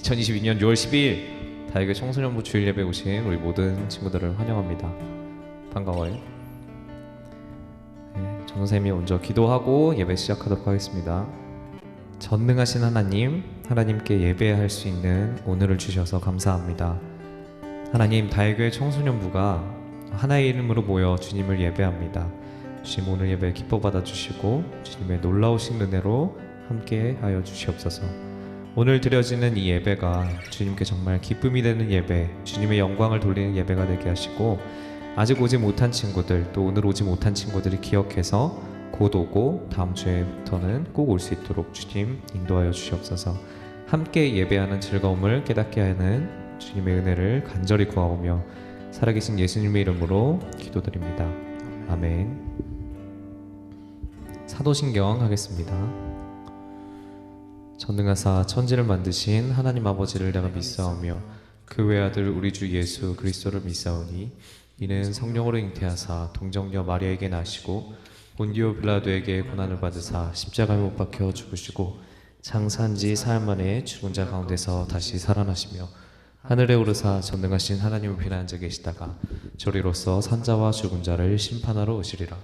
2022년 6월 12일 다이교회 청소년부 주일 예배 오신 우리 모든 친구들을 환영합니다. 반가워요. 전 선생님이 먼저 기도하고 예배 시작하도록 하겠습니다. 전능하신 하나님께 예배할 수 있는 오늘을 주셔서 감사합니다. 하나님, 다이교회 청소년부가 하나의 이름으로 모여 주님을 예배합니다. 주님, 오늘 예배 기뻐 받아주시고 주님의 놀라우신 은혜로 함께 하여 주시옵소서. 오늘 드려지는 이 예배가 주님께 정말 기쁨이 되는 예배, 주님의 영광을 돌리는 예배가 되게 하시고, 아직 오지 못한 친구들, 또 오늘 오지 못한 친구들이 기억해서 곧 오고 다음 주에부터는 꼭 올 수 있도록 주님 인도하여 주시옵소서. 함께 예배하는 즐거움을 깨닫게 하는 주님의 은혜를 간절히 구하오며 살아계신 예수님의 이름으로 기도드립니다. 아멘. 사도신경 하겠습니다. 전능하사 천지를 만드신 하나님 아버지를 내가 믿사오며 그 외아들 우리 주 예수 그리스도를 믿사오니 이는 성령으로 잉태하사 동정녀 마리아에게 나시고 본디오 빌라도에게 고난을 받으사 십자가에 못 박혀 죽으시고 장사한 지 사흘 만에 죽은 자 가운데서 다시 살아나시며 하늘에 오르사 전능하신 하나님을 비난한 자 계시다가 저리로서 산자와 죽은 자를 심판하러 오시리라.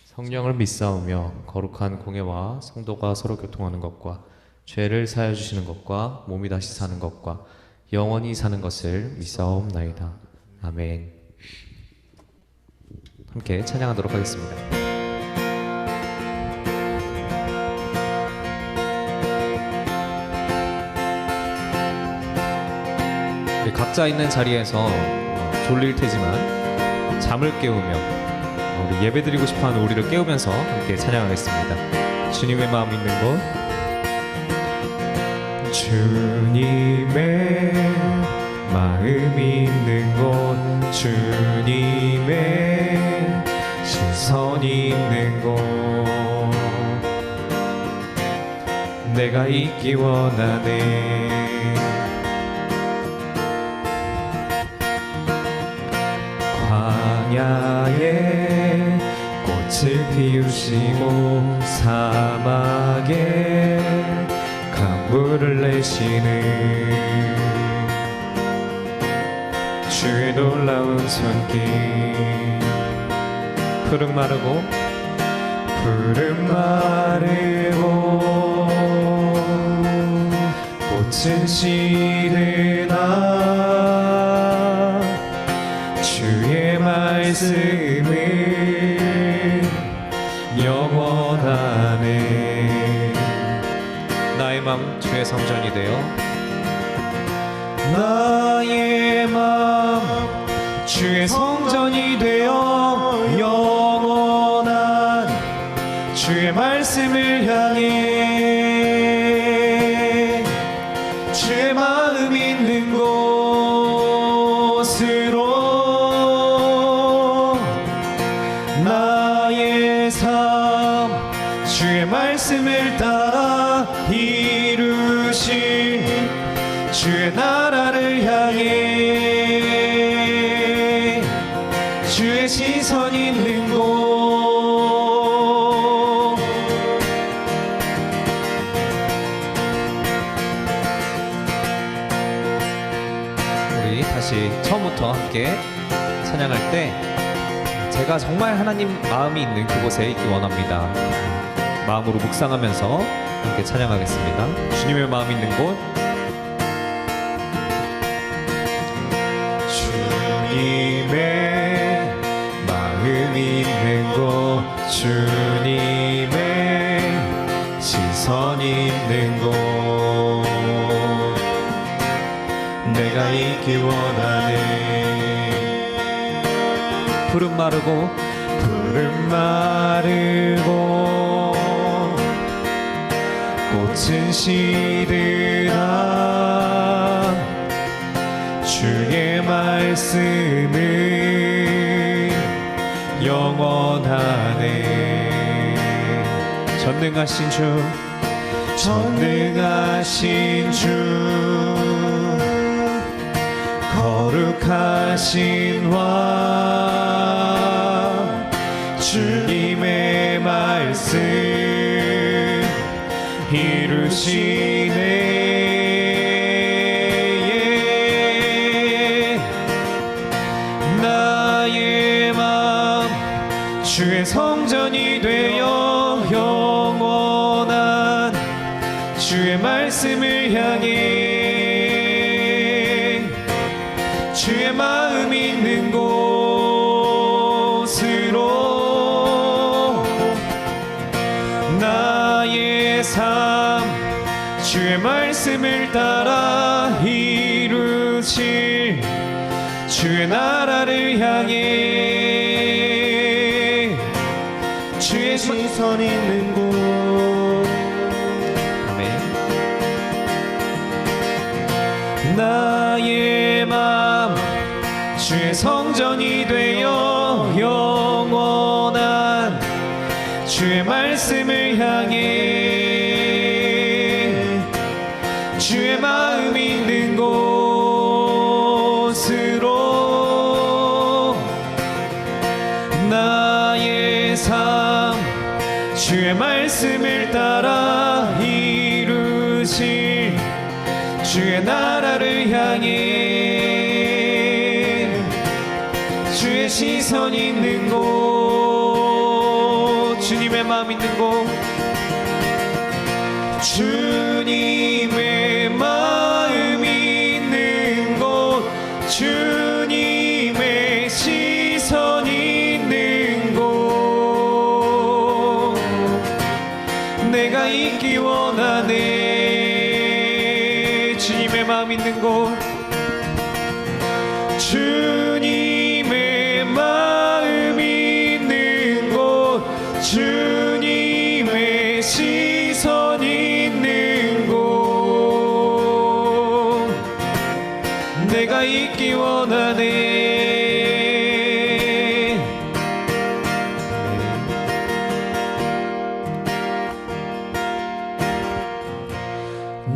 성령을 믿사오며 거룩한 공예와 성도가 서로 교통하는 것과 죄를 사하여 주시는 것과 몸이 다시 사는 것과 영원히 사는 것을 믿사옵나이다. 아멘. 함께 찬양하도록 하겠습니다. 각자 있는 자리에서 졸릴 테지만 잠을 깨우며 우리 예배드리고 싶어하는 우리를 깨우면서 함께 찬양하겠습니다. 주님의 마음 있는 곳, 주님의 마음이 있는 곳, 주님의 시선이 있는 곳, 내가 있기 원하네. 광야에 꽃을 피우시고 사막에 강물을 내시는 주의 놀라운 손길, 푸른 마르고 꽃은 시드나 주의 말씀은 영원하네. 나의 맘 주의 성전이 되어, 나의 맘 주의 성전이 되어 영원한 주의 말씀을 향해 주의 마음 있는 곳으로 나의 삶 주의 말씀을 따라 이루신 주의 나라를 향해 주의 시선 있는 곳, 우리 다시 처음부터 함께 찬양할 때 제가 정말 하나님 마음이 있는 그곳에 있기 원합니다. 마음으로 묵상하면서 함께 찬양하겠습니다. 주님의 마음 있는 곳, 주님의 마음이 있는 곳, 주님의 시선이 있는 곳, 내가 있기 원하네. 푸른 마르고 꽃은 시드나 주의 말씀은 영원하네. 전능하신 주, 전능하신 주, 거룩하신 왕, 주님의 말씀 이루시네. 말씀을 향해 주의 마음 있는 곳으로 나의 삶 주의 말씀을 따라 이루실 주의 나라를 향해 주의 시선 있는 곳 나의 맘 주의 성전이 되어 영원한 주의 말씀을 향해 주의 마음 있는 곳으로 나의 삶 주의 말씀을 따라 이루실 주의 나라를 향해 주의 시선 있는 곳 주님의 마음 있는 곳 주님의 마음 있는 곳 주님의 시선 있는 곳 내가 있기 원하네 주님의 마음 있는 곳 주님의 마음 있는 곳 주님의 시선 있는 곳 내가 있기 원하네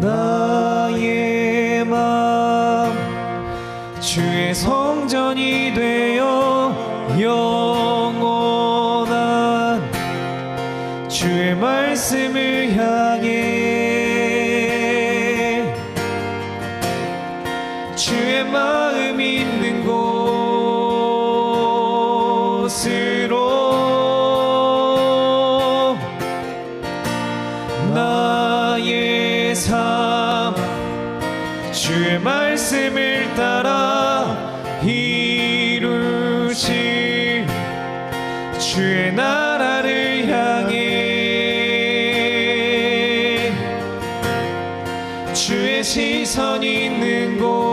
나의 맘 주의 성전이 되어 영원한 주의 말씀을 향해 주의 마음 있는 곳으로 나의 삶 주의 말씀을 따라 이루실 주의 나라를 향해 주의 시선 있는 곳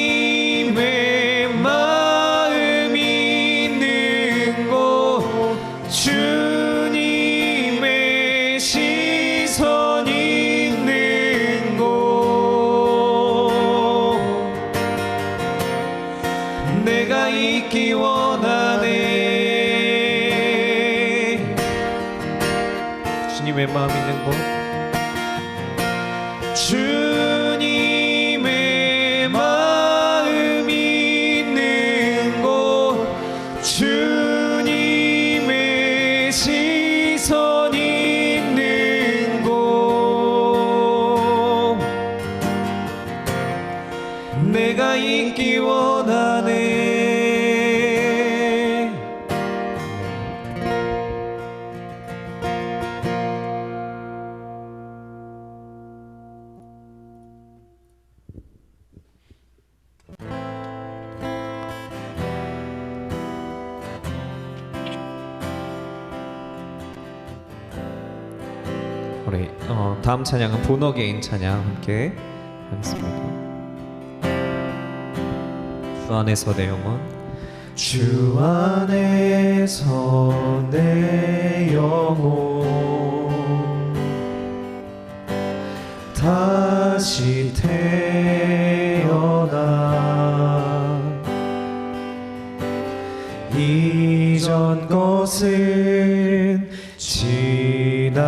주님의 마음 있는 곳 주님의 시선 있는 곳 내가 있기 원하네 주님의 마음 있는 곳 주님의 마음 있는 곳 주님의 시선 있는 곳 내가 있기 원하네 우리 다음 찬양은 본어게인 찬양 함께 하겠습니다. 주 안에서 내 영혼 주 안에서 내 영혼 다시 태어나 이전 것은 지나고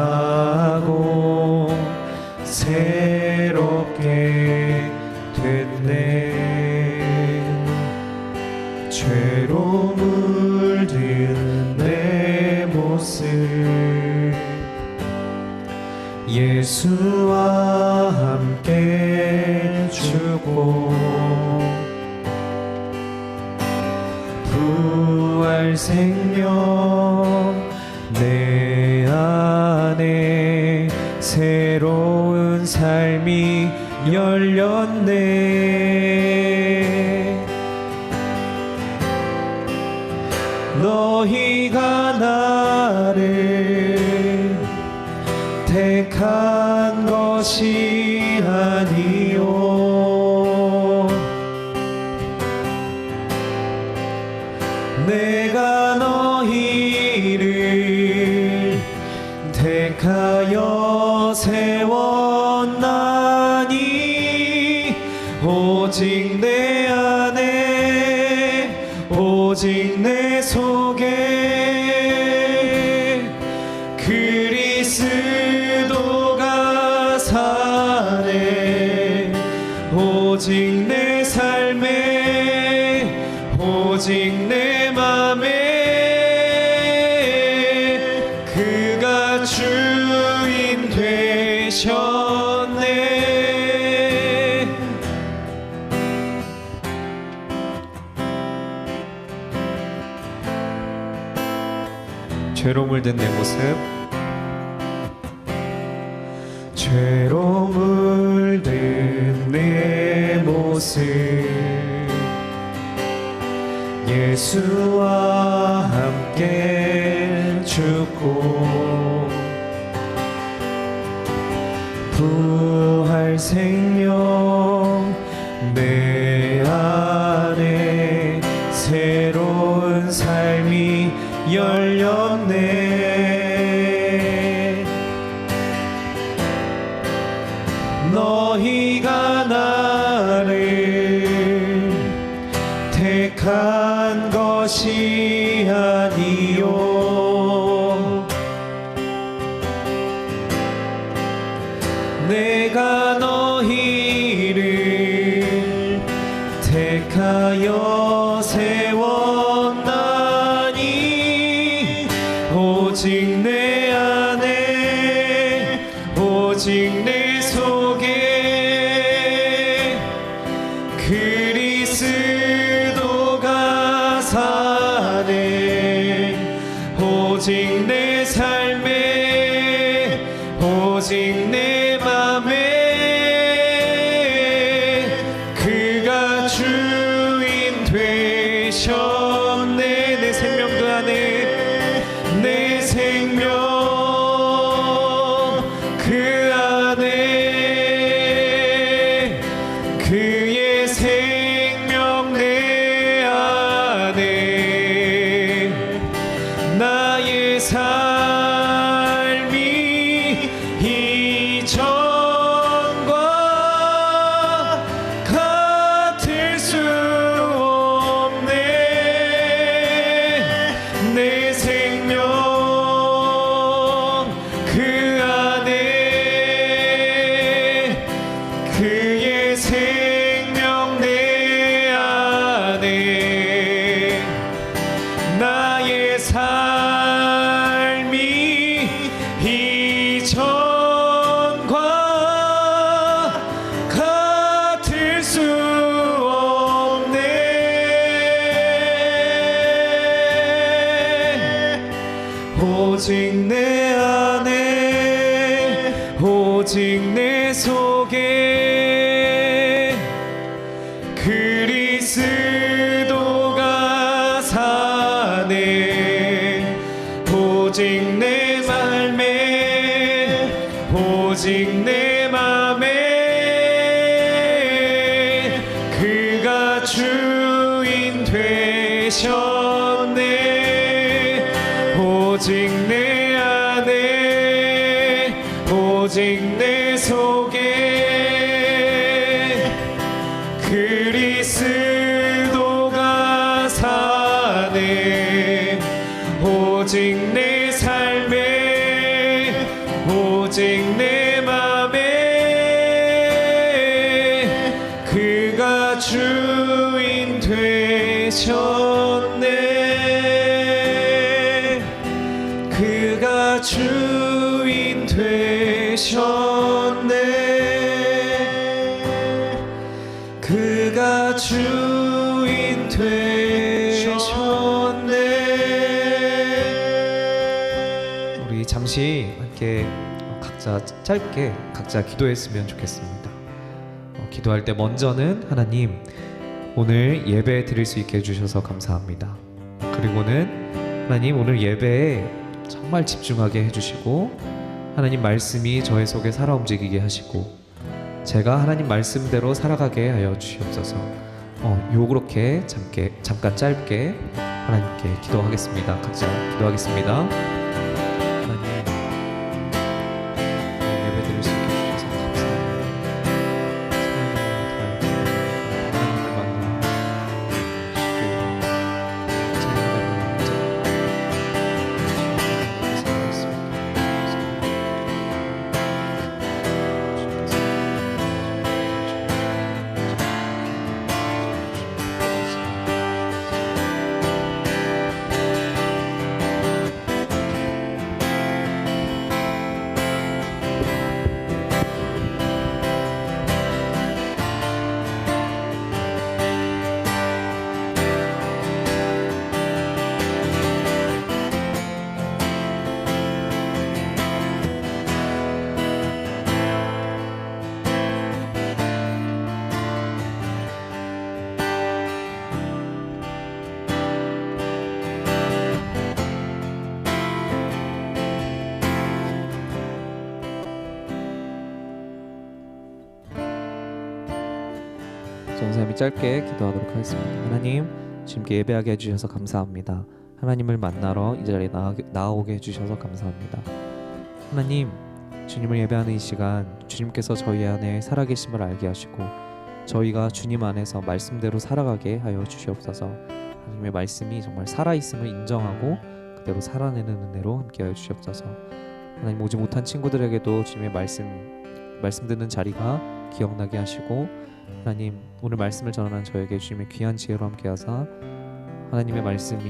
새롭게 됐네 죄로 물든 내 모습 예수와 함께 죽고 부활 부활 생명 내 안에 새로운 삶이 열렸네. 너희가 나를 택한 것이 아니요 내가 너희를 택하여 세웠나니 오직 내 안에 오직 내 속에 그리스도가 사네. 오직 내 삶에 오직 내 맘에 그가 주인 되셨네. 죄로 물든 내 모습 죄로 물든 내 모습 예수와 함께 죽고 부활 생명 내 안에 새로운 삶이 열렸네. 너희가 나를 택한 것이 아니요 내가 너희를 택하여 세웠나니 오직 내 안에 오직 내 속에 그리스도가 사네. 오직 내 삶에 오직 내 맘에 그가 주인 되셨네. 내 생명 그 안에 내 생명 그 안에 그의 생명 내 안에 나의 삶이 이전과 같을 수 없네. 내 생명 그 안에 그의 생명 내 안에 나의 삶이 이전과 같을 수 없네. 오직 내 안에 오직 내 속에 그리스도가 사네. 오직 내 삶에 오직 내 맘에 그가 주인 되셨네. 오직 내 안에 오직 내 속에 그리스도가 사네. 오직 내 삶에 오직 내 맘에 그가 주인 되셨네. 그가 주인 되셨네. 그가 주인 되셨네. 잠시 함께 각자 짧게 각자 기도했으면 좋겠습니다. 기도할 때 먼저는 하나님 오늘 예배 드릴 수 있게 해주셔서 감사합니다. 그리고는 하나님 오늘 예배에 정말 집중하게 해주시고 하나님 말씀이 저의 속에 살아 움직이게 하시고 제가 하나님 말씀대로 살아가게 하여 주시옵소서. 요렇게 잠깐 짧게 하나님께 기도하겠습니다. 각자 기도하겠습니다. 하나님 예배 드릴 수 있게 해주셔서 감사합니다. 하나님을 만나 전사님이 짧게 기도하도록 하겠습니다. 하나님, 주님께 예배하게 해주셔서 감사합니다. 하나님을 만나러 이 자리에 나오게 해주셔서 감사합니다. 하나님, 주님을 예배하는 이 시간 주님께서 저희 안에 살아계심을 알게 하시고 저희가 주님 안에서 말씀대로 살아가게 하여 주시옵소서. 하나님의 말씀이 정말 살아있음을 인정하고 그대로 살아내는 은혜로 함께하여 주시옵소서. 하나님, 오지 못한 친구들에게도 주님의 말씀 듣는 자리가 기억나게 하시고 하나님, 오늘 말씀을 전하는 저에게 주님의 귀한 지혜로 함께하사 하나님의 말씀이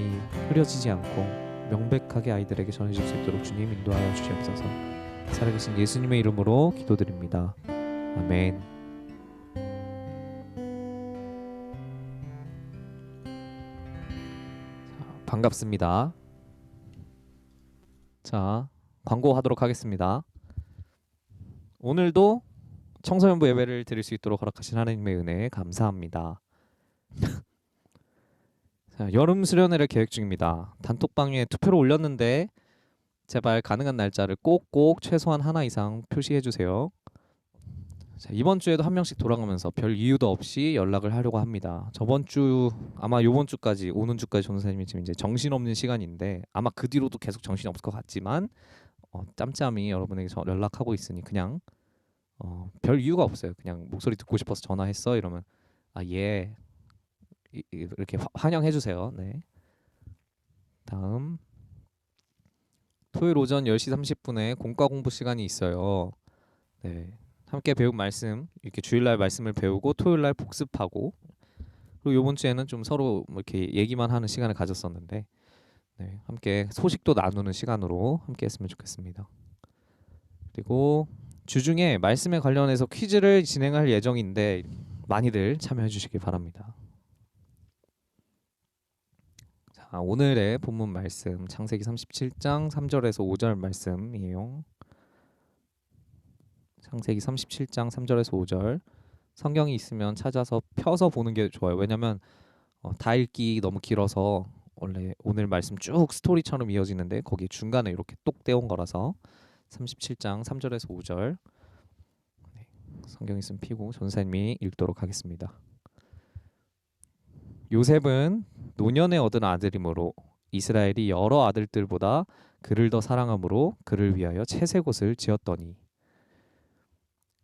흐려지지 않고 명백하게 아이들에게 전해질 수 있도록 주님 인도하여 주시옵소서. 살아계신 예수님의 이름으로 기도드립니다. 아멘. 반갑습니다. 자, 광고하도록 하겠습니다. 오늘도 청소년부 예배를 드릴 수 있도록 허락하신 하나님의 은혜에 감사합니다. 자, 여름 수련회를 계획 중입니다. 단톡방에 투표를 올렸는데 제발 가능한 날짜를 꼭꼭 최소한 하나 이상 표시해 주세요. 자, 이번 주에도 한 명씩 돌아가면서 별 이유도 없이 연락을 하려고 합니다. 저번 주 아마 요번 주까지 오는 주까지 전도사님이 지금 이제 정신없는 시간인데 아마 그 뒤로도 계속 정신이 없을 것 같지만 짬짬이 여러분에게 연락하고 있으니 그냥 별 이유가 없어요. 그냥 목소리 듣고 싶어서 전화했어 이러면 예 이렇게 환영해 주세요. 네. 다음 토요일 오전 10시 30분에 공과 공부 시간이 있어요. 네. 함께 배운 말씀 이렇게 주일날 말씀을 배우고 토요일날 복습하고 그리고 이번 주에는 좀 서로 이렇게 얘기만 하는 시간을 가졌었는데 네. 함께 소식도 나누는 시간으로 함께 했으면 좋겠습니다. 그리고 주중에 말씀에 관련해서 퀴즈를 진행할 예정인데 많이들 참여해 주시기 바랍니다. 자, 오늘의 본문 말씀 창세기 37장 3절에서 5절 말씀이에요. 창세기 37장 3절에서 5절 성경이 있으면 찾아서 펴서 보는 게 좋아요. 왜냐면 다 읽기 너무 길어서 원래 오늘 말씀 쭉 스토리처럼 이어지는데 거기 중간에 이렇게 똑 떼온 거라서 37장 3절에서 5절 네, 성경 있으면 피고 전사님이 읽도록 하겠습니다. 요셉은 노년에 얻은 아들이므로 이스라엘이 여러 아들들보다 그를 더 사랑함으로 그를 위하여 채색옷을 지었더니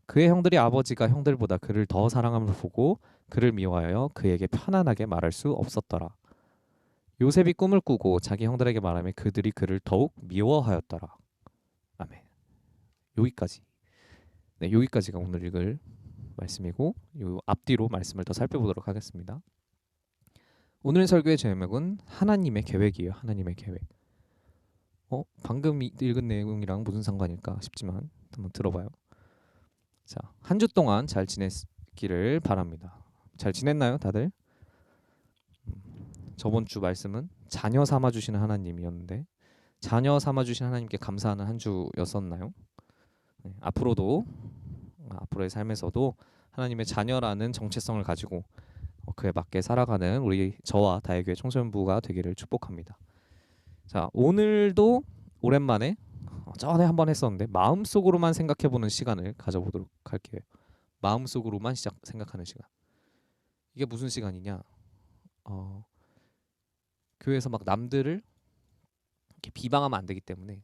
그의 형들이 아버지가 형들보다 그를 더 사랑함을 보고 그를 미워하여 그에게 편안하게 말할 수 없었더라. 요셉이 꿈을 꾸고 자기 형들에게 말하며 그들이 그를 더욱 미워하였더라. 아멘. 여기까지. 네, 여기까지가 오늘 읽을 말씀이고 요 앞뒤로 말씀을 더 살펴보도록 하겠습니다. 오늘 설교의 제목은 하나님의 계획이에요. 하나님의 계획. 방금 읽은 내용이랑 무슨 상관일까 싶지만 한번 들어봐요. 자, 한 주 동안 잘 지냈기를 바랍니다. 잘 지냈나요, 다들? 저번 주 말씀은 자녀 삼아 주시는 하나님이었는데 자녀 삼아 주신 하나님께 감사하는 한 주였었나요? 네, 앞으로의 삶에서도 하나님의 자녀라는 정체성을 가지고 그에 맞게 살아가는 저와 다혜교회 청소년부가 되기를 축복합니다. 자, 오늘도 오랜만에 전에 한번 했었는데 마음속으로만 생각해보는 시간을 가져보도록 할게요. 마음속으로만 생각하는 시간. 이게 무슨 시간이냐? 교회에서 막 남들을 이렇게 비방하면 안 되기 때문에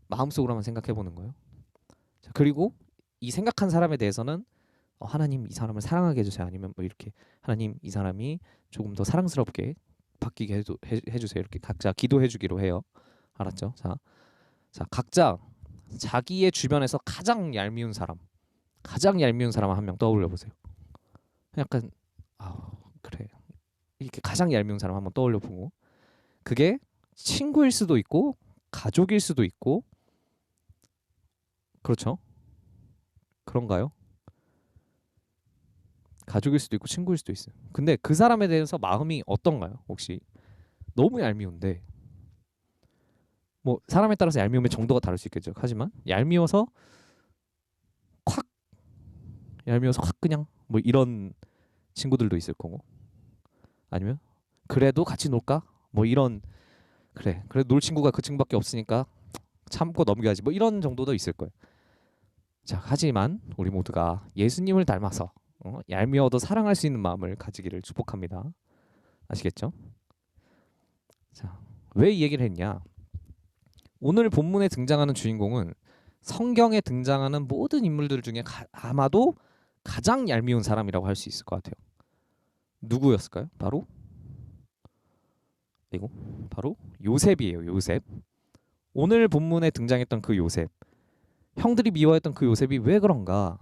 마음속으로만 생각해보는 거예요. 자, 그리고 이 생각한 사람에 대해서는 하나님 이 사람을 사랑하게 해주세요. 아니면 뭐 이렇게 하나님 이 사람이 조금 더 사랑스럽게 바뀌게 해주세요. 이렇게 각자 기도해주기로 해요. 알았죠? 자, 각자 자기의 주변에서 가장 얄미운 사람 한 명 떠올려 보세요. 약간 그래 이렇게 가장 얄미운 사람 한번 떠올려 보고, 그게 친구일 수도 있고 가족일 수도 있고, 그렇죠? 그런가요? 가족일 수도 있고 친구일 수도 있어요. 근데 그 사람에 대해서 마음이 어떤가요? 혹시 너무 얄미운데, 뭐 사람에 따라서 얄미움의 정도가 다를 수 있겠죠. 하지만 얄미워서 확 그냥 뭐 이런 친구들도 있을 거고, 아니면 그래도 같이 놀까? 뭐 이런, 그래 놀 친구가 그 친구밖에 없으니까 참고 넘겨야지, 뭐 이런 정도도 있을 거예요. 자, 하지만 우리 모두가 예수님을 닮아서 얄미워도 사랑할 수 있는 마음을 가지기를 축복합니다. 아시겠죠? 자, 왜 이 얘기를 했냐? 오늘 본문에 등장하는 주인공은 성경에 등장하는 모든 인물들 중에 아마도 가장 얄미운 사람이라고 할 수 있을 것 같아요. 누구였을까요? 바로 요셉이에요. 요셉. 오늘 본문에 등장했던 그 요셉, 형들이 미워했던 그 요셉이 왜 그런가?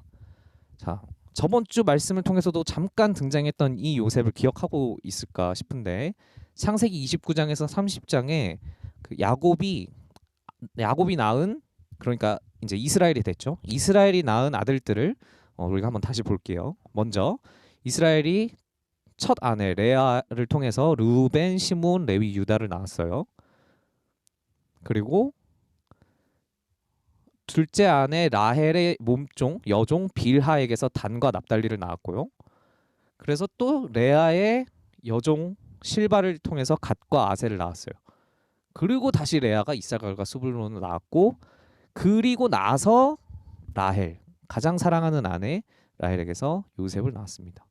자, 저번 주 말씀을 통해서도 잠깐 등장했던 이 요셉을 기억하고 있을까 싶은데, 창세기 29장에서 30장에 그 야곱이 낳은, 그러니까 이제 이스라엘이 됐죠. 이스라엘이 낳은 아들들을 우리가 한번 다시 볼게요. 먼저 이스라엘이 첫 아내 레아를 통해서 르우벤, 시므온, 레위, 유다를 낳았어요. 그리고 둘째 아내 라헬의 몸종 여종 빌하에게서 단과 납달리를 낳았고요. 그래서 또 레아의 여종 실바를 통해서 갓과 아셀을 낳았어요. 그리고 다시 레아가 이사갈과 스불론을 낳았고, 그리고 나서 라헬, 가장 사랑하는 아내 라헬에게서 요셉을 낳았습니다.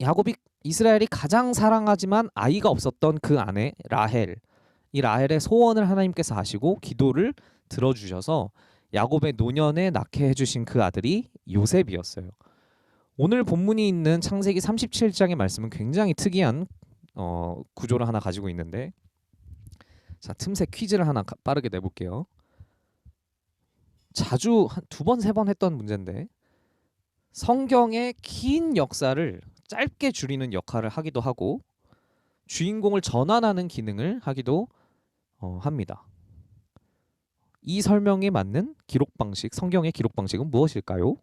야곱이 이스라엘이 가장 사랑하지만 아이가 없었던 그 아내 라헬, 이 라헬의 소원을 하나님께서 아시고 기도를 들어주셔서 야곱의 노년에 낳게 해주신 그 아들이 요셉이었어요. 오늘 본문이 있는 창세기 37장의 말씀은 굉장히 특이한 구조를 하나 가지고 있는데, 자, 틈새 퀴즈를 하나 빠르게 내볼게요. 자주 한 2번, 3번 했던 문제인데, 성경의 긴 역사를 짧게 줄이는 역할을 하기도 하고 주인공을 전환하는 기능을 하기도 합니다. 이 설명에 맞는 기록 방식, 성경의 기록 방식은 무엇일까요?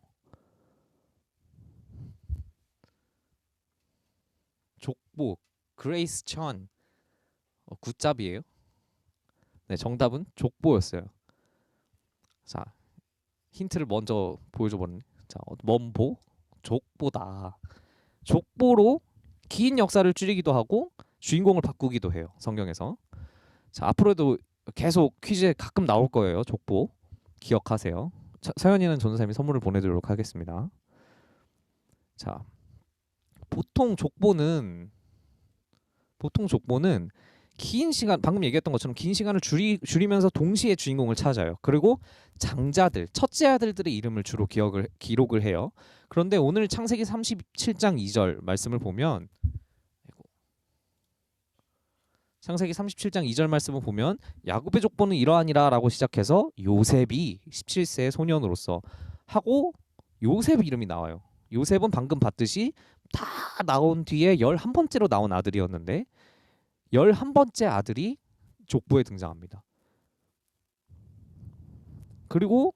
족보, 그레이스 천, 굿잡이에요. 네, 정답은 족보였어요. 자, 힌트를 먼저 보여줘 버렸네. 자, 먼보, 족보다. 족보로 긴 역사를 줄이기도 하고 주인공을 바꾸기도 해요, 성경에서. 자, 앞으로도 계속 퀴즈에 가끔 나올 거예요. 족보 기억하세요. 서연이는 전도사님이 선물을 보내드리도록 하겠습니다. 자, 보통 족보는 긴 시간, 방금 얘기했던 것처럼 긴 시간을 줄이면서 동시에 주인공을 찾아요. 그리고 장자들, 첫째 아들들의 이름을 주로 기록을 해요. 그런데 오늘 창세기 37장 2절 말씀을 보면, 창세기 37장 2절 말씀을 보면 야곱의 족보는 이러하니라 라고 시작해서 요셉이 17세의 소년으로서 하고 요셉 이름이 나와요. 요셉은 방금 봤듯이 다 나온 뒤에 11번째로 나온 아들이었는데 11번째 아들이 족보에 등장합니다. 그리고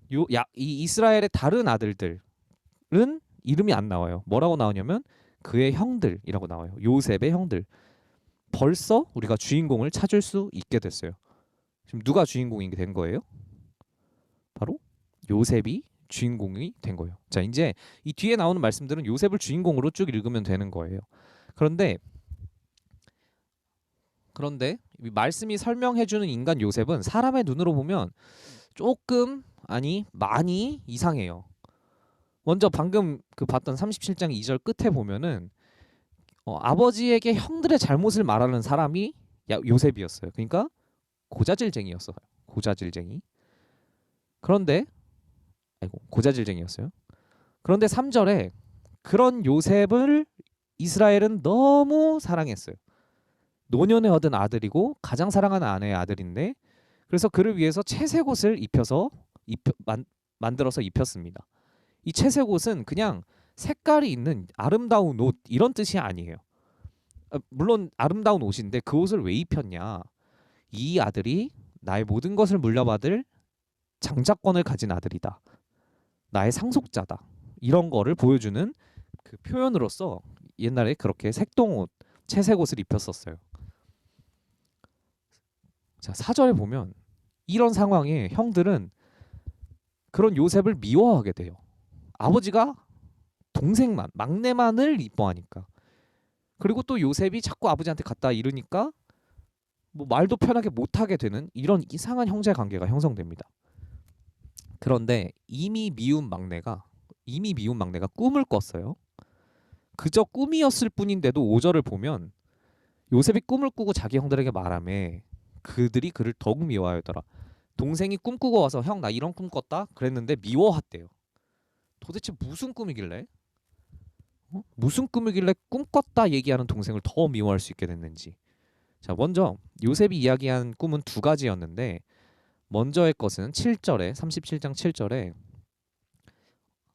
이 이스라엘의 다른 아들들은 이름이 안 나와요. 뭐라고 나오냐면 그의 형들이라고 나와요. 요셉의 형들. 벌써 우리가 주인공을 찾을 수 있게 됐어요. 지금 누가 주인공이 된 거예요? 바로 요셉이 주인공이 된 거예요. 자, 이제 이 뒤에 나오는 말씀들은 요셉을 주인공으로 쭉 읽으면 되는 거예요. 그런데 이 말씀이 설명해주는 인간 요셉은 사람의 눈으로 보면 조금 아니 많이 이상해요. 먼저 방금 그 봤던 37장 2절 끝에 보면은 아버지에게 형들의 잘못을 말하는 사람이 요셉이었어요. 그러니까 고자질쟁이였어요. 고자질쟁이. 그런데 고자질쟁이였어요. 그런데 3절에 그런 요셉을 이스라엘은 너무 사랑했어요. 노년에 얻은 아들이고 가장 사랑하는 아내의 아들인데 그래서 그를 위해서 채색 옷을 만들어서 입혔습니다. 이 채색 옷은 그냥 색깔이 있는 아름다운 옷 이런 뜻이 아니에요. 물론 아름다운 옷인데 그 옷을 왜 입혔냐? 이 아들이 나의 모든 것을 물려받을 장자권을 가진 아들이다. 나의 상속자다. 이런 거를 보여주는 그 표현으로서 옛날에 그렇게 색동옷, 채색 옷을 입혔었어요. 자, 4절에 보면 이런 상황에 형들은 그런 요셉을 미워하게 돼요. 아버지가 동생만, 막내만을 이뻐하니까. 그리고 또 요셉이 자꾸 아버지한테 갖다 이르니까 뭐 말도 편하게 못하게 되는 이런 이상한 형제 관계가 형성됩니다. 그런데 이미 미운 막내가 꿈을 꿨어요. 그저 꿈이었을 뿐인데도 5절을 보면 요셉이 꿈을 꾸고 자기 형들에게 말하며 그들이 그를 더욱 미워하더라. 동생이 꿈꾸고 와서 형 나 이런 꿈 꿨다 그랬는데 미워했대요. 도대체 무슨 꿈이길래? 무슨 꿈이길래 꿈 꿨다 얘기하는 동생을 더 미워할 수 있게 됐는지. 자, 먼저 요셉이 이야기한 꿈은 두 가지였는데 먼저의 것은 7절에 37장 7절에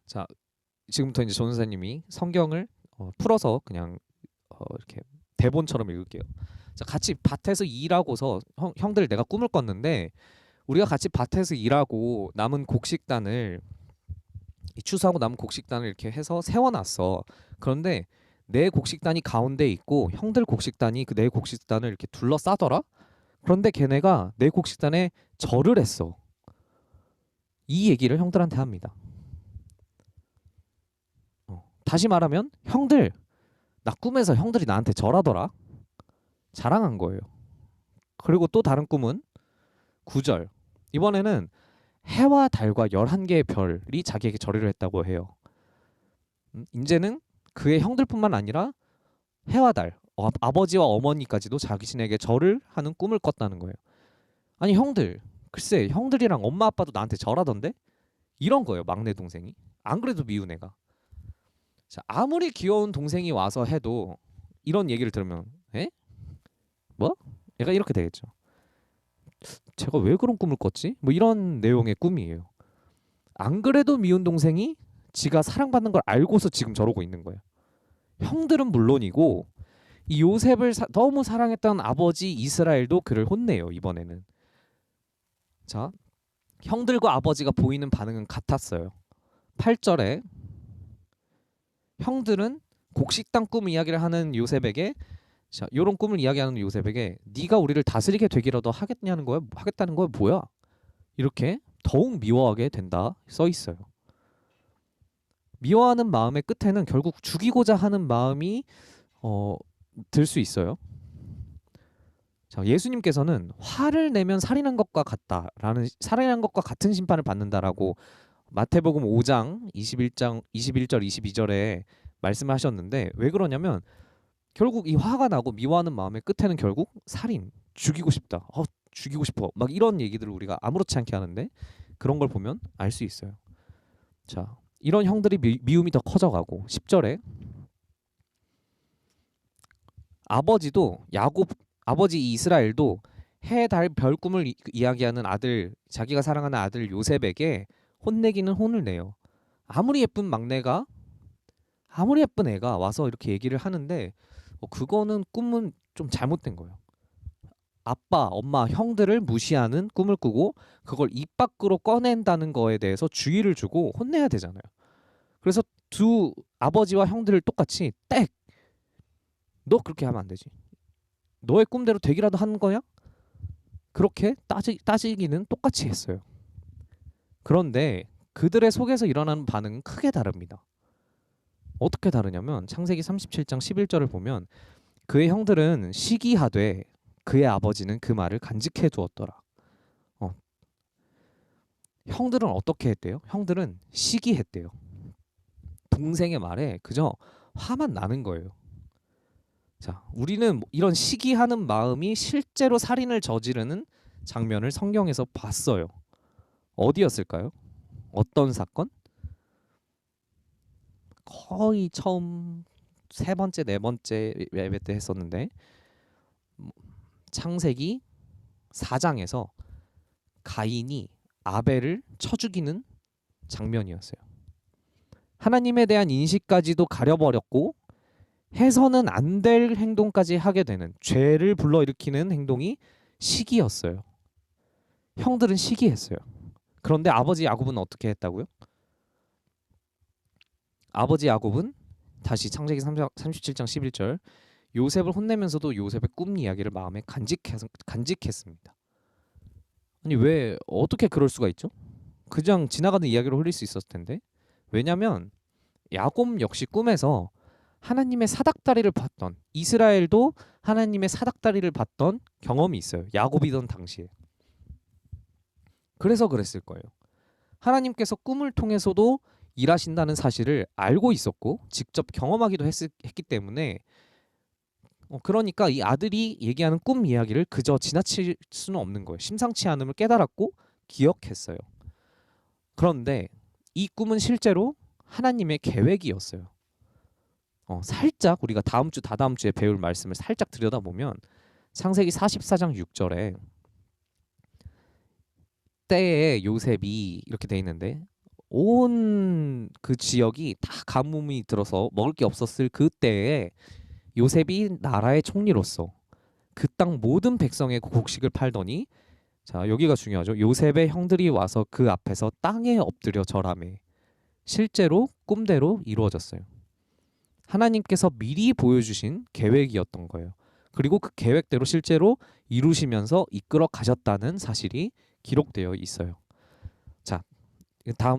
자, 지금부터 이제 전사님이 성경을 풀어서 그냥 이렇게 대본처럼 읽을게요. 자, 같이 밭에서 일하고서 형들 내가 꿈을 꿨는데 우리가 같이 밭에서 일하고 남은 곡식단을 추수하고 남은 곡식단을 이렇게 해서 세워놨어. 그런데 내 곡식단이 가운데 있고 형들 곡식단이 그 내 곡식단을 이렇게 둘러싸더라. 그런데 걔네가 내 곡식단에 절을 했어. 이 얘기를 형들한테 합니다. 다시 말하면 형들 나 꿈에서 형들이 나한테 절하더라. 자랑한 거예요. 그리고 또 다른 꿈은 9절. 이번에는 해와 달과 11개의 별이 자기에게 절을 했다고 해요. 이제는 그의 형들뿐만 아니라 해와 달, 아버지와 어머니까지도 자신에게 절을 하는 꿈을 꿨다는 거예요. 아니 형들, 글쎄 형들이랑 엄마 아빠도 나한테 절하던데? 이런 거예요. 막내 동생이. 안 그래도 미운 애가. 자, 아무리 귀여운 동생이 와서 해도 이런 얘기를 들으면 에? 뭐? 얘가 이렇게 되겠죠. 제가 왜 그런 꿈을 꿨지? 뭐 이런 내용의 꿈이에요. 안 그래도 미운 동생이 지가 사랑받는 걸 알고서 지금 저러고 있는 거예요. 형들은 물론이고 이 요셉을 너무 사랑했던 아버지 이스라엘도 그를 혼내요. 이번에는. 자, 형들과 아버지가 보이는 반응은 같았어요. 8절에 형들은 곡식당 꿈 이야기를 하는 요셉에게 자, 이런 꿈을 이야기하는 요셉에게 네가 우리를 다스리게 되기라도 하겠다는 거야 뭐야? 이렇게 더욱 미워하게 된다 써 있어요. 미워하는 마음의 끝에는 결국 죽이고자 하는 마음이 들 수 있어요. 자, 예수님께서는 화를 내면 살인한 것과 같은 심판을 받는다라고 마태복음 5장 21절 22절에 말씀하셨는데 왜 그러냐면 결국 이 화가 나고 미워하는 마음의 끝에는 결국 살인, 죽이고 싶다. 죽이고 싶어. 막 이런 얘기들을 우리가 아무렇지 않게 하는데 그런 걸 보면 알 수 있어요. 자, 이런 형들이 미움이 더 커져가고 10절에 아버지 이스라엘도 해, 달, 별 꿈을 이야기하는 아들, 자기가 사랑하는 아들 요셉에게 혼내기는 혼을 내요. 아무리 예쁜 애가 와서 이렇게 얘기를 하는데 그거는 꿈은 좀 잘못된 거예요. 아빠, 엄마, 형들을 무시하는 꿈을 꾸고 그걸 입 밖으로 꺼낸다는 거에 대해서 주의를 주고 혼내야 되잖아요. 그래서 두 아버지와 형들을 똑같이 너 그렇게 하면 안 되지. 너의 꿈대로 되기라도 한 거야? 그렇게 따지기는 똑같이 했어요. 그런데 그들의 속에서 일어나는 반응은 크게 다릅니다. 어떻게 다르냐면 창세기 37장 11절을 보면 그의 형들은 시기하되 그의 아버지는 그 말을 간직해 두었더라. 형들은 어떻게 했대요? 형들은 시기했대요. 동생의 말에 그저 화만 나는 거예요. 자, 우리는 이런 시기하는 마음이 실제로 살인을 저지르는 장면을 성경에서 봤어요. 어디였을까요? 어떤 사건? 거의 처음 세 번째, 네 번째 예배 때 했었는데 창세기 4장에서 가인이 아벨을 쳐 죽이는 장면이었어요. 하나님에 대한 인식까지도 가려버렸고 해서는 안 될 행동까지 하게 되는 죄를 불러일으키는 행동이 시기였어요. 형들은 시기했어요. 그런데 아버지 야곱은 어떻게 했다고요? 아버지 야곱은 다시 창세기 37장 11절 요셉을 혼내면서도 요셉의 꿈 이야기를 마음에 간직했습니다. 아니 왜 어떻게 그럴 수가 있죠? 그냥 지나가는 이야기로 흘릴 수 있었을 텐데. 왜냐하면 야곱 역시 꿈에서 하나님의 사닥다리를 봤던, 이스라엘도 하나님의 사닥다리를 봤던 경험이 있어요. 야곱이던 당시에. 그래서 그랬을 거예요. 하나님께서 꿈을 통해서도 일하신다는 사실을 알고 있었고 직접 경험하기도 했기 때문에 그러니까 이 아들이 얘기하는 꿈 이야기를 그저 지나칠 수는 없는 거예요. 심상치 않음을 깨달았고 기억했어요. 그런데 이 꿈은 실제로 하나님의 계획이었어요. 살짝 우리가 다다음 주에 배울 말씀을 살짝 들여다보면 창세기 44장 6절에 때에 요셉이 이렇게 돼 있는데 온 그 지역이 다 가뭄이 들어서 먹을 게 없었을 그 때에 요셉이 나라의 총리로서 그 땅 모든 백성의 곡식을 팔더니 자 여기가 중요하죠. 요셉의 형들이 와서 그 앞에서 땅에 엎드려 절하매 실제로 꿈대로 이루어졌어요. 하나님께서 미리 보여주신 계획이었던 거예요. 그리고 그 계획대로 실제로 이루시면서 이끌어 가셨다는 사실이 기록되어 있어요. 자,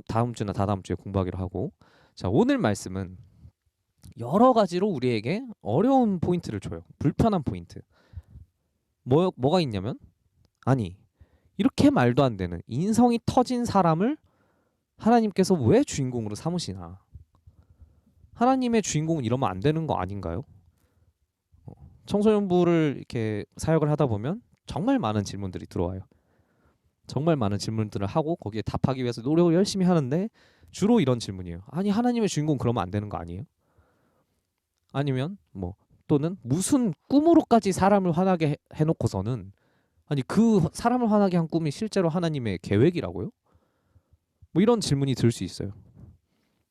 다음 주나 다다음 주에 공부하기로 하고 자 오늘 말씀은 여러 가지로 우리에게 어려운 포인트를 줘요. 불편한 포인트. 뭐가 있냐면 아니 이렇게 말도 안 되는 인성이 터진 사람을 하나님께서 왜 주인공으로 삼으시나? 하나님의 주인공은 이러면 안 되는 거 아닌가요? 청소년부를 이렇게 사역을 하다 보면 정말 많은 질문들이 들어와요. 정말 많은 질문들을 하고 거기에 답하기 위해서 노력을 열심히 하는데 주로 이런 질문이에요. 아니 하나님의 주인공 그러면 안 되는 거 아니에요? 아니면 또는 무슨 꿈으로까지 사람을 화나게 해놓고서는 아니 그 사람을 화나게 한 꿈이 실제로 하나님의 계획이라고요? 이런 질문이 들 수 있어요.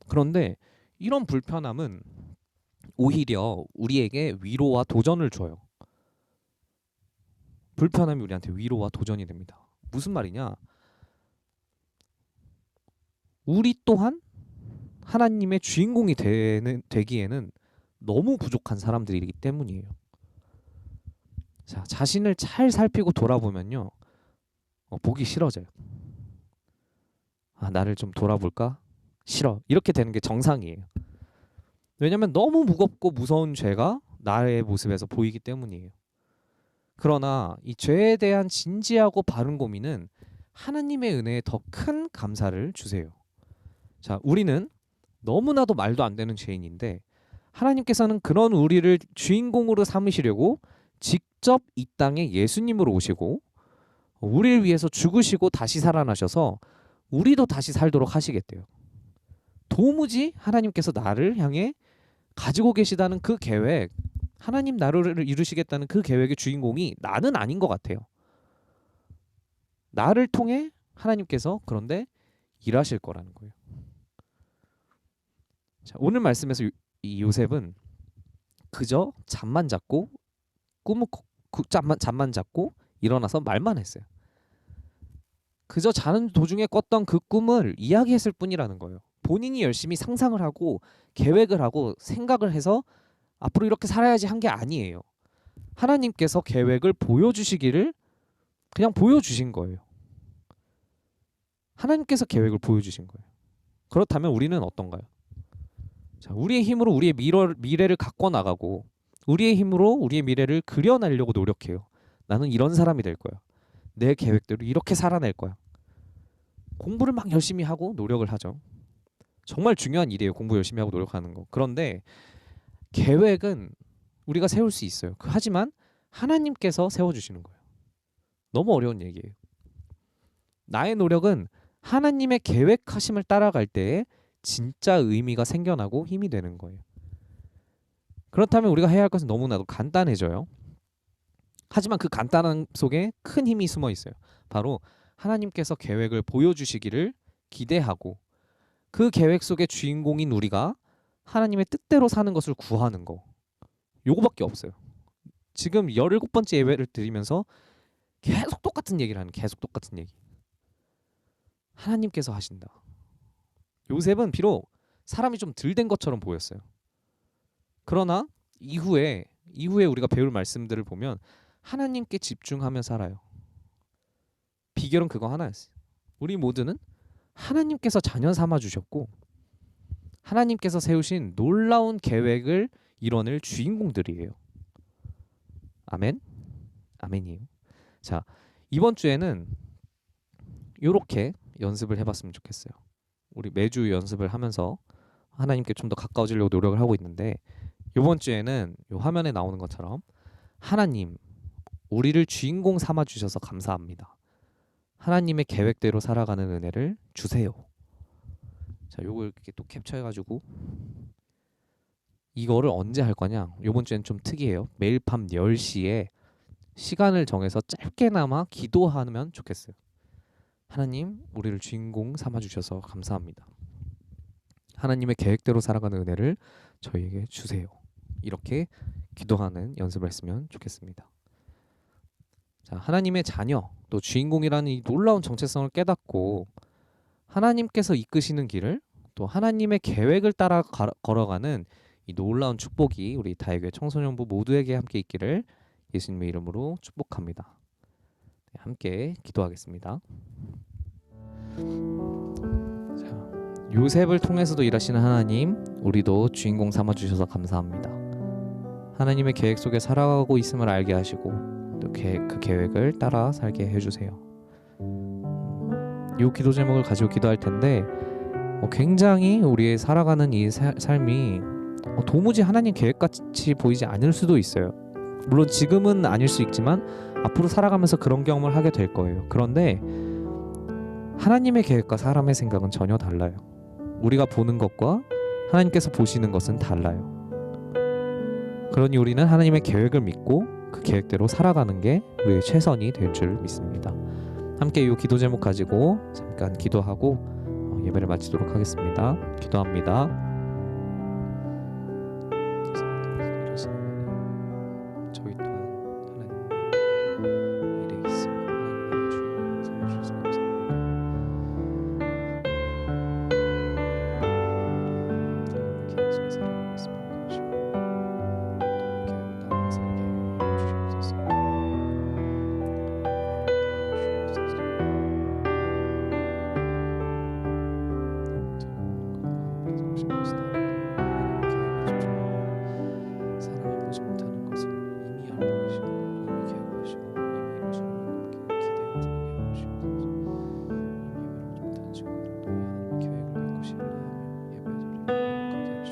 그런데 이런 불편함은 오히려 우리에게 위로와 도전을 줘요. 불편함이 우리한테 위로와 도전이 됩니다. 무슨 말이냐? 우리 또한 하나님의 주인공이 되기에는 너무 부족한 사람들이기 때문이에요. 자, 자신을 잘 살피고 돌아보면요. 보기 싫어져요. 나를 좀 돌아볼까? 싫어. 이렇게 되는 게 정상이에요. 왜냐면 너무 무겁고 무서운 죄가 나의 모습에서 보이기 때문이에요. 그러나 이 죄에 대한 진지하고 바른 고민은 하나님의 은혜에 더 큰 감사를 주세요. 자, 우리는 너무나도 말도 안 되는 죄인인데 하나님께서는 그런 우리를 주인공으로 삼으시려고 직접 이 땅에 예수님으로 오시고 우리를 위해서 죽으시고 다시 살아나셔서 우리도 다시 살도록 하시겠대요. 도무지 하나님께서 나를 향해 가지고 계시다는 그 계획, 하나님 나라를 이루시겠다는 그 계획의 주인공이 나는 아닌 것 같아요. 나를 통해 하나님께서 그런데 일하실 거라는 거예요. 자, 오늘 말씀에서 이 요셉은 그저 잠만 잤고 잠만 잤고 일어나서 말만 했어요. 그저 자는 도중에 꿨던 그 꿈을 이야기했을 뿐이라는 거예요. 본인이 열심히 상상을 하고 계획을 하고 생각을 해서 앞으로 이렇게 살아야지 한 게 아니에요. 하나님께서 계획을 보여주시기를 그냥 보여주신 거예요. 하나님께서 계획을 보여주신 거예요. 그렇다면 우리는 어떤가요? 자, 우리의 힘으로 우리의 미래를 갖고 나가고 우리의 힘으로 우리의 미래를 그려내려고 노력해요. 나는 이런 사람이 될 거야. 내 계획대로 이렇게 살아낼 거야. 공부를 막 열심히 하고 노력을 하죠. 정말 중요한 일이에요. 공부 열심히 하고 노력하는 거. 그런데 계획은 우리가 세울 수 있어요. 하지만 하나님께서 세워주시는 거예요. 너무 어려운 얘기예요. 나의 노력은 하나님의 계획하심을 따라갈 때에 진짜 의미가 생겨나고 힘이 되는 거예요. 그렇다면 우리가 해야 할 것은 너무나도 간단해져요. 하지만 그 간단함 속에 큰 힘이 숨어 있어요. 바로 하나님께서 계획을 보여주시기를 기대하고 그 계획 속의 주인공인 우리가 하나님의 뜻대로 사는 것을 구하는 거. 요거밖에 없어요. 지금 17번째 예배를 드리면서 계속 똑같은 얘기를 하는, 계속 똑같은 얘기. 하나님께서 하신다. 요셉은 비록 사람이 좀 덜 된 것처럼 보였어요. 그러나 이후에 우리가 배울 말씀들을 보면 하나님께 집중하며 살아요. 비결은 그거 하나였어요. 우리 모두는 하나님께서 자녀 삼아 주셨고 하나님께서 세우신 놀라운 계획을 이뤄낼 주인공들이에요. 아멘? 아멘이에요. 자, 이번 주에는 이렇게 연습을 해봤으면 좋겠어요. 우리 매주 연습을 하면서 하나님께 좀 더 가까워지려고 노력을 하고 있는데 이번 주에는 이 화면에 나오는 것처럼 하나님, 우리를 주인공 삼아 주셔서 감사합니다. 하나님의 계획대로 살아가는 은혜를 주세요. 자, 요걸 이렇게 또 캡처해가지고 이거를 언제 할 거냐? 이번 주엔 좀 특이해요. 매일 밤 10시에 시간을 정해서 짧게나마 기도하면 좋겠어요. 하나님, 우리를 주인공 삼아 주셔서 감사합니다. 하나님의 계획대로 살아가는 은혜를 저희에게 주세요. 이렇게 기도하는 연습을 했으면 좋겠습니다. 자, 하나님의 자녀, 또 주인공이라는 이 놀라운 정체성을 깨닫고 하나님께서 이끄시는 길을 또 하나님의 계획을 따라 걸어가는 이 놀라운 축복이 우리 다혜교회 청소년부 모두에게 함께 있기를 예수님의 이름으로 축복합니다. 네, 함께 기도하겠습니다. 자, 요셉을 통해서도 일하시는 하나님, 우리도 주인공 삼아 주셔서 감사합니다. 하나님의 계획 속에 살아가고 있음을 알게 하시고 또 그 계획을 따라 살게 해주세요. 이 기도 제목을 가지고 기도할 텐데 굉장히 우리의 살아가는 이 삶이 도무지 하나님 계획같이 보이지 않을 수도 있어요. 물론 지금은 아닐 수 있지만 앞으로 살아가면서 그런 경험을 하게 될 거예요. 그런데 하나님의 계획과 사람의 생각은 전혀 달라요. 우리가 보는 것과 하나님께서 보시는 것은 달라요. 그러니 우리는 하나님의 계획을 믿고 그 계획대로 살아가는 게 우리의 최선이 될 줄 믿습니다. 함께 이 기도 제목 가지고 잠깐 기도하고 예배를 마치도록 하겠습니다. 기도합니다. 저희 또한 하나님의 일에 있으며 하나님의 주인공 삼아 주셔서 감사합니다. 계획 속에 살아가고 있습니다. 하시고 또 계획을 따라 살게 주시옵소서. 사람이 보지 못하는 것을 이미 알고 계시고 이미 계획하시고 이미 이루시는 하나님께 기대하고 주시옵소서. 이미 예배를 못하는 친구들도 하나님의 계획을 믿고 신뢰하며 예배를 행복하게 하시고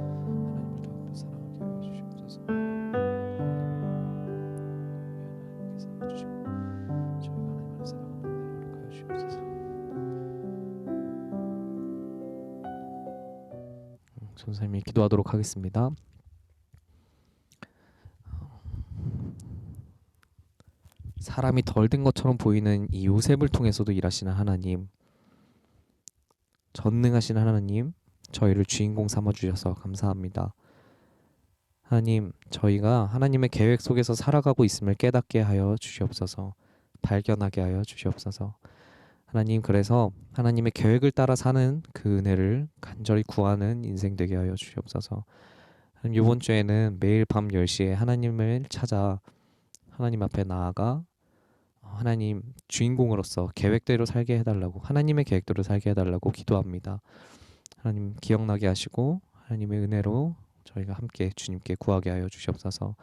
하나님을 더욱더 사랑하게 하여 주시옵소서. 하나님께서 주시고 저희가 하나님 안에 살아가는 은혜를 허락하여 주시옵소서. 선생님이 기도하도록 하겠습니다. 사람이 덜 된 것처럼 보이는 이 요셉을 통해서도 일하시는 하나님, 전능하신 하나님, 저희를 주인공 삼아 주셔서 감사합니다. 하나님, 저희가 하나님의 계획 속에서 살아가고 있음을 깨닫게 하여 주시옵소서. 발견하게 하여 주시옵소서. 하나님, 그래서 하나님의 계획을 따라 사는 그 은혜를 간절히 구하는 인생 되게 하여 주시옵소서. 하나님, 이번 주에는 매일 밤 10시에 하나님을 찾아 하나님 앞에 나아가 하나님 주인공으로서 계획대로 살게 해달라고, 하나님의 계획대로 살게 해달라고 기도합니다. 하나님 기억나게 하시고 하나님의 은혜로 저희가 함께 주님께 구하게 하여 주시옵소서.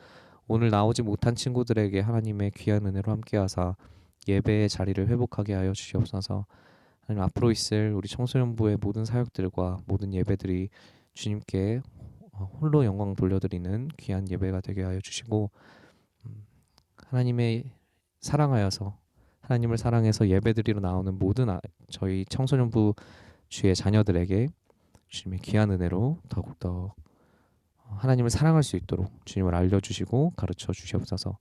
오늘 나오지 못한 친구들에게 하나님의 귀한 은혜로 함께 하사 예배의 자리를 회복하게 하여 주시옵소서. 하나님, 앞으로 있을 우리 청소년부의 모든 사역들과 모든 예배들이 주님께 홀로 영광 돌려드리는 귀한 예배가 되게 하여 주시고, 하나님의 사랑하여서 하나님을 사랑해서 예배드리러 나오는 모든 저희 청소년부 주의 자녀들에게 주님의 귀한 은혜로 더욱더 하나님을 사랑할 수 있도록 주님을 알려주시고 가르쳐 주시옵소서.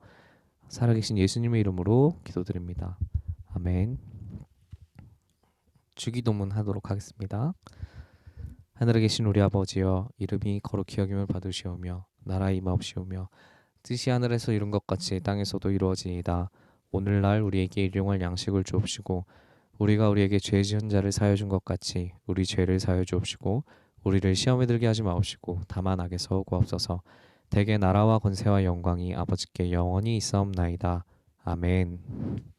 살아계신 예수님의 이름으로 기도드립니다. 아멘. 주기도문 하도록 하겠습니다. 하늘에 계신 우리 아버지여, 이름이 거룩히 여김을 받으시오며 나라의 임하옵시오며 뜻이 하늘에서 이룬 것 같이 땅에서도 이루어지이다. 오늘날 우리에게 일용할 양식을 주옵시고 우리가 우리에게 죄 지은 자를 사하여 준 것 같이 우리 죄를 사하여 주옵시고 우리를 시험에 들게 하지 마옵시고 다만 악에서 구하옵소서. 대개 나라와 권세와 영광이 아버지께 영원히 있사옵나이다. 아멘.